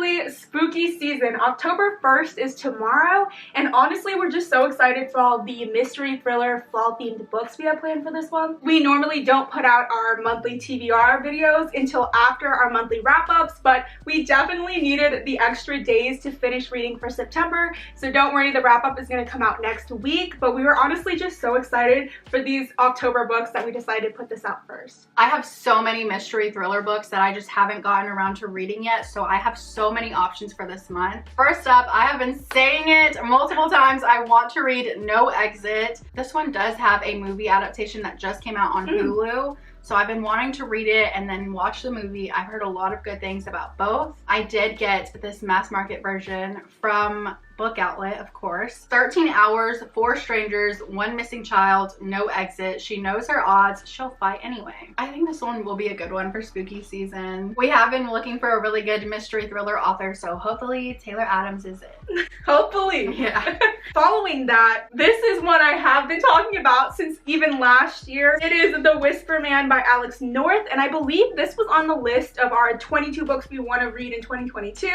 officially spooky season. October 1st is tomorrow, and honestly, we're just so excited for all the mystery thriller fall themed books we have planned for this one. We normally don't put out our monthly TBR videos until after our monthly wrap-ups, but we definitely needed the extra days to finish reading for September, so don't worry, the wrap-up is going to come out next week, but we were honestly just so excited for these October books that we decided to put this out first. I have so many mystery thriller books that I just haven't gotten around to reading yet, so I have so many options for this month. First up, I have been saying it multiple times, I want to read No Exit. This one does have a movie adaptation that just came out on Hulu. So I've been wanting to read it and then watch the movie. I've heard a lot of good things about both. I did get this mass market version from BookOutlet, of course. 13 hours, 4 strangers, 1 missing child, no exit. She knows her odds. She'll fight anyway. I think this one will be a good one for spooky season. We have been looking for a really good mystery thriller author, so hopefully Taylor Adams is it. Hopefully. Yeah. Following that, this is one I have been talking about since even last year. It is The Whisper Man by Alex North, and I believe this was on the list of our 22 books we want to read in 2022.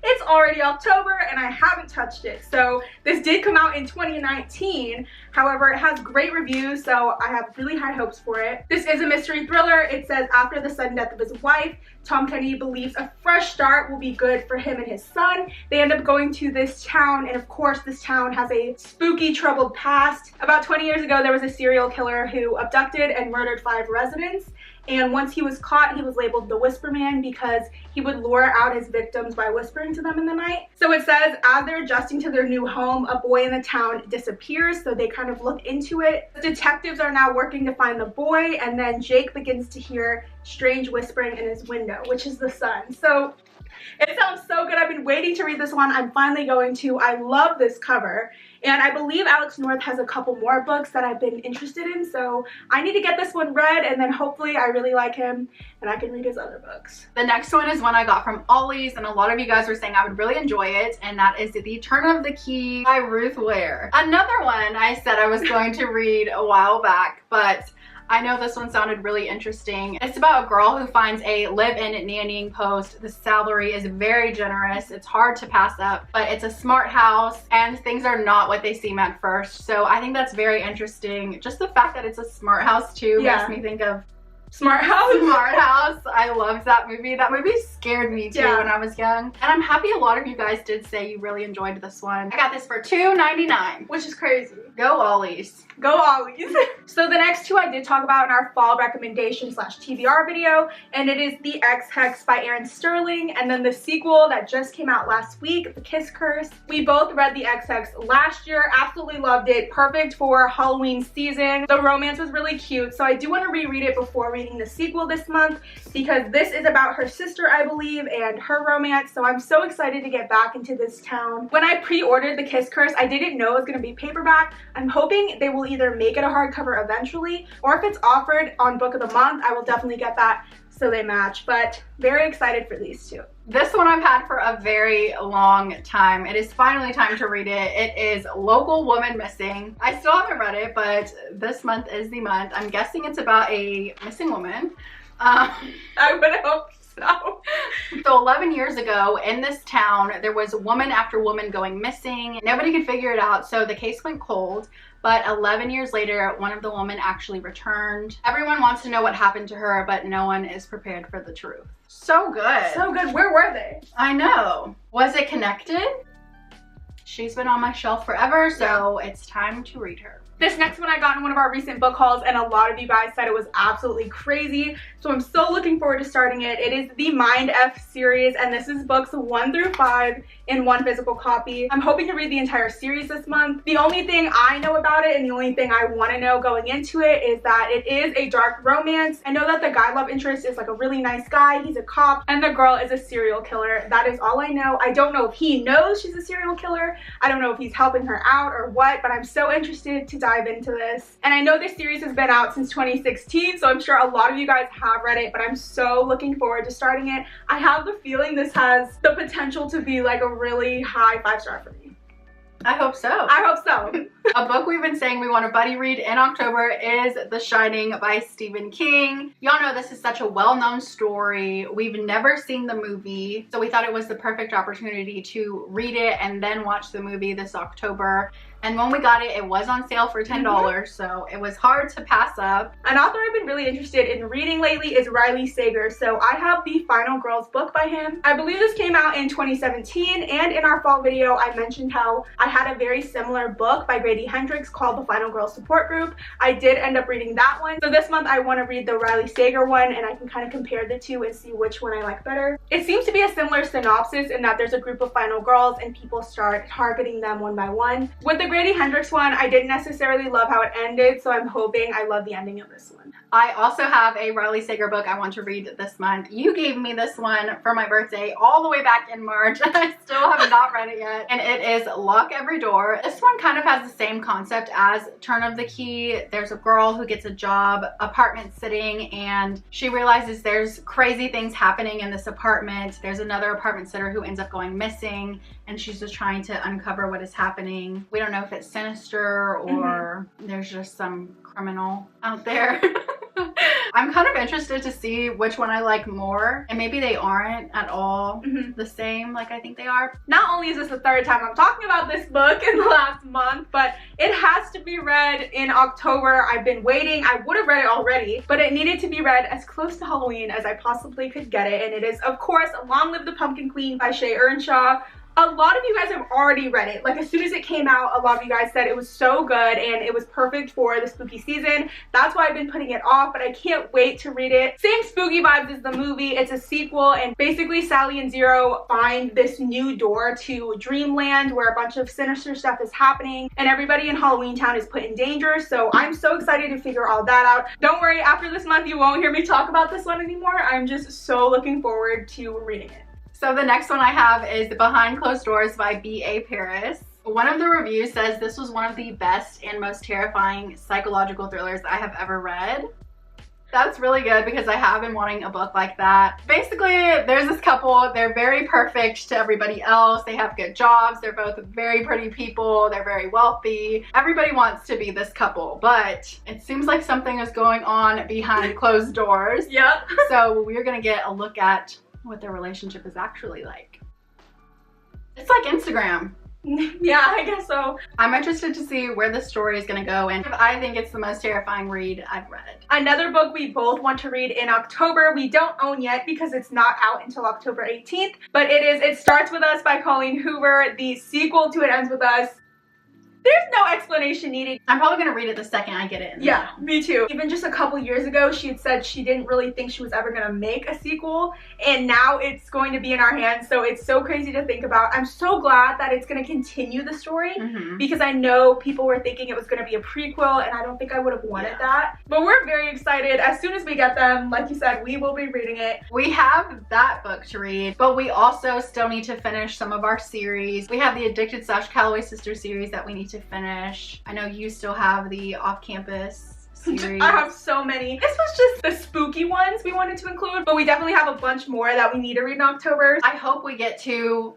It's already October and I haven't touched it. So this did come out in 2019. However, it has great reviews, so I have really high hopes for it. This is a mystery thriller. It says after the sudden death of his wife, Tom Kennedy believes a fresh start will be good for him and his son. They end up going to this town, and of course this town has a spooky, troubled past. About 20 years ago, there was a serial killer who abducted and murdered 5 residents. And once he was caught, he was labeled the Whisper Man because he would lure out his victims by whispering to them in the night. So it says, as they're adjusting to their new home, a boy in the town disappears, so they kind of look into it. The detectives are now working to find the boy, and then Jake begins to hear strange whispering in his window, which is the sun. So it sounds so good. I've been waiting to read this one. I'm finally going to. I love this cover. And I believe Alex North has a couple more books that I've been interested in, so I need to get this one read, and then hopefully I really like him and I can read his other books. The next one is one I got from Ollie's, and a lot of you guys were saying I would really enjoy it, and that is The Turn of the Key by Ruth Ware. Another one I said I was going to read a while back, but I know this one sounded really interesting. It's about a girl who finds a live-in nannying post. The salary is very generous. It's hard to pass up, but it's a smart house and things are not what they seem at first. So I think that's very interesting. Just the fact that it's a smart house too makes me think of Smart House. Smart House. I loved that movie. That movie scared me too when I was young. And I'm happy a lot of you guys did say you really enjoyed this one. I got this for $2.99. Which is crazy. Go Ollie's. Go Ollie's. So the next two I did talk about in our fall recommendation / TBR video, and it is The Ex-Hex by Erin Sterling, and then the sequel that just came out last week, The Kiss Curse. We both read The Ex-Hex last year, absolutely loved it, perfect for Halloween season. The romance was really cute, so I do want to reread it before reading the sequel this month, because this is about her sister, I believe, and her romance, so I'm so excited to get back into this town. When I pre-ordered The Kiss Curse, I didn't know it was going to be paperback. I'm hoping they will either make it a hardcover eventually, or if it's offered on Book of the Month, I will definitely get that so they match, but very excited for these two. This one I've had for a very long time. It is finally time to read it. It is Local Woman Missing. I still haven't read it, but this month is the month. I'm guessing it's about a missing woman. I would hope so. So 11 years ago in this town, there was woman after woman going missing. Nobody could figure it out, so the case went cold. But 11 years later, one of the women actually returned. Everyone wants to know what happened to her, but no one is prepared for the truth. So good. So good. Where were they? I know. Was it connected? She's been on my shelf forever, so it's time to read her. This next one I got in one of our recent book hauls, and a lot of you guys said it was absolutely crazy, so I'm so looking forward to starting it. It is the Mind F series, and this is books 1 through 5 in one physical copy. I'm hoping to read the entire series this month. The only thing I know about it, and the only thing I want to know going into it, is that it is a dark romance. I know that the guy love interest is like a really nice guy, he's a cop, and the girl is a serial killer. That is all I know. I don't know if he knows she's a serial killer. I don't know if he's helping her out or what, but I'm so interested to dive into this. And I know this series has been out since 2016, so I'm sure a lot of you guys have read it, but I'm so looking forward to starting it. I have the feeling this has the potential to be like a really high 5-star for me. I hope so. I hope so. A book we've been saying we want to buddy read in October is The Shining by Stephen King. Y'all know this is such a well-known story. We've never seen the movie, so we thought it was the perfect opportunity to read it and then watch the movie this October. And when we got it, it was on sale for $10, so it was hard to pass up. An author I've been really interested in reading lately is Riley Sager, so I have the Final Girls book by him. I believe this came out in 2017, and in our fall video, I mentioned how I had a very similar book by Grady Hendrix called The Final Girls Support Group. I did end up reading that one. So this month, I want to read the Riley Sager one, and I can kind of compare the two and see which one I like better. It seems to be a similar synopsis in that there's a group of final girls, and people start targeting them one by one. With the Grady Hendrix one, I didn't necessarily love how it ended, so I'm hoping I love the ending of this one. I also have a Riley Sager book I want to read this month. You gave me this one for my birthday all the way back in March, and I still have not read it yet. And it is Lock Every Door. This one kind of has the same concept as Turn of the Key. There's a girl who gets a job apartment sitting, and she realizes there's crazy things happening in this apartment. There's another apartment sitter who ends up going missing, and she's just trying to uncover what is happening. We don't know if it's sinister or there's just some criminal out there. I'm kind of interested to see which one I like more, and maybe they aren't at all the same like I think they are. Not only is this the third time I'm talking about this book in the last month, but it has to be read in October. I've been waiting. I would have read it already, but it needed to be read as close to Halloween as I possibly could get it, and it is, of course, Long Live the Pumpkin Queen by Shea Earnshaw. A lot of you guys have already read it. Like, as soon as it came out, a lot of you guys said it was so good and it was perfect for the spooky season. That's why I've been putting it off, but I can't wait to read it. Same spooky vibes as the movie. It's a sequel, and basically Sally and Zero find this new door to Dreamland where a bunch of sinister stuff is happening and everybody in Halloween Town is put in danger. So I'm so excited to figure all that out. Don't worry, after this month you won't hear me talk about this one anymore. I'm just so looking forward to reading it. So the next one I have is Behind Closed Doors by B.A. Paris. One of the reviews says this was one of the best and most terrifying psychological thrillers I have ever read. That's really good because I have been wanting a book like that. Basically, there's this couple. They're very perfect to everybody else. They have good jobs. They're both very pretty people. They're very wealthy. Everybody wants to be this couple, but it seems like something is going on behind closed doors. Yep. So we're gonna get a look at what their relationship is actually like. It's like Instagram. Yeah, I guess so. I'm interested to see where the story is going to go, and I think it's the most terrifying read I've read. Another book we both want to read in October, we don't own yet because it's not out until October 18th, but It Starts With Us by Colleen Hoover, the sequel to It Ends With Us. There's no explanation needed. I'm probably gonna read it the second I get it. Yeah, me too. Even just a couple years ago, she had said she didn't really think she was ever gonna make a sequel, and now it's going to be in our hands, so it's so crazy to think about. I'm so glad that it's gonna continue the story, because I know people were thinking it was gonna be a prequel, and I don't think I would have wanted that. But we're very excited. As soon as we get them, like you said, we will be reading it. We have that book to read, but we also still need to finish some of our series. We have the Addicted / Calloway Sisters series that we need to finish. I know you still have the off-campus series. I have so many. This was just the spooky ones we wanted to include, but we definitely have a bunch more that we need to read in October. I hope we get to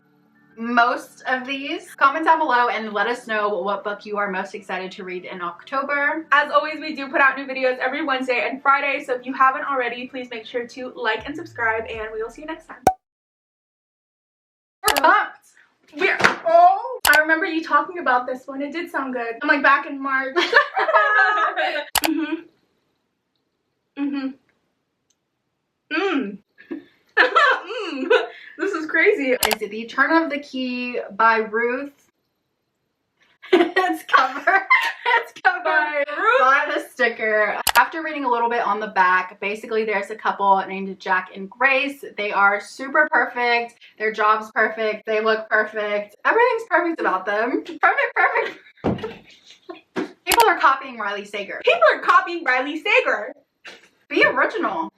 most of these. Comment down below and let us know what book you are most excited to read in October. As always, we do put out new videos every Wednesday and Friday, so if you haven't already, please make sure to like and subscribe, and we will see you next time. We're pumped! I remember you talking about this one. It did sound good. I'm like back in March. This is crazy. Is it The Turn of the Key by Ruth? It's covered by the sticker. After reading a little bit on the back, basically there's a couple named Jack and Grace. They are super perfect. Their job's perfect. They look perfect. Everything's perfect about them. Perfect. People are copying Riley Sager. People are copying Riley Sager. Be original.